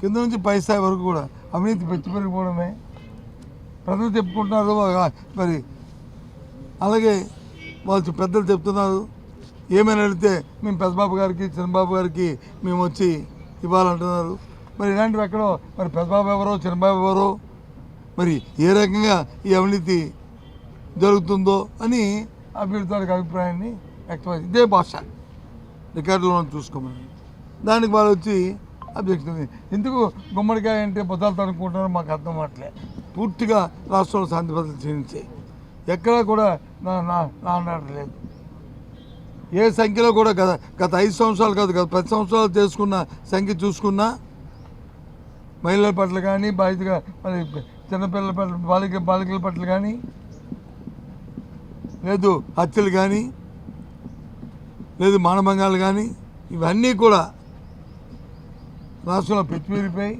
కింద నుంచి పై స్థాయి వరకు కూడా అవినీతి పెరిగిపోవడమే ప్రజలు చెప్పుకుంటున్నారు. మరి అలాగే వాళ్ళు పెద్దలు చెప్తున్నారు, ఏమైనా అడిగితే మేము పెద్దబాబు గారికి చిన్నబాబు గారికి మేము వచ్చి ఇవ్వాలంటున్నారు. మరి ఇలాంటివి ఎక్కడో మరి పెద్దబాబు ఎవరో చిన్నబాబు ఎవరో మరి ఏ రకంగా ఈ అవినీతి జరుగుతుందో అని అభ్యర్థులకు అభిప్రాయాన్ని వ్యక్తమైంది. ఇదే భాష రికార్డులో చూసుకోమని దానికి వాళ్ళు వచ్చి అబ్జెక్షన్. ఎందుకు గుమ్మడికాయ అంటే బుద్ధాలు అనుకుంటున్నారో మాకు అర్థం అవ్వట్లే. పూర్తిగా రాష్ట్రంలో శాంతి భద్రతలు క్షీణించాయి. ఎక్కడా కూడా లేదు. ఏ సంఖ్యలో కూడా గత 5 సంవత్సరాలు కాదు, గత 10 సంవత్సరాలు చేసుకున్న సంఖ్య చూసుకున్నా మహిళల పట్ల కానీ బాధితుగా మరి చిన్నపిల్లల పట్ల బాలికల పట్ల కానీ లేదు హత్యలు కానీ లేదు మానభంగాలు కానీ ఇవన్నీ కూడా రాష్ట్రంలో పెచ్చిపెరిగిపోయి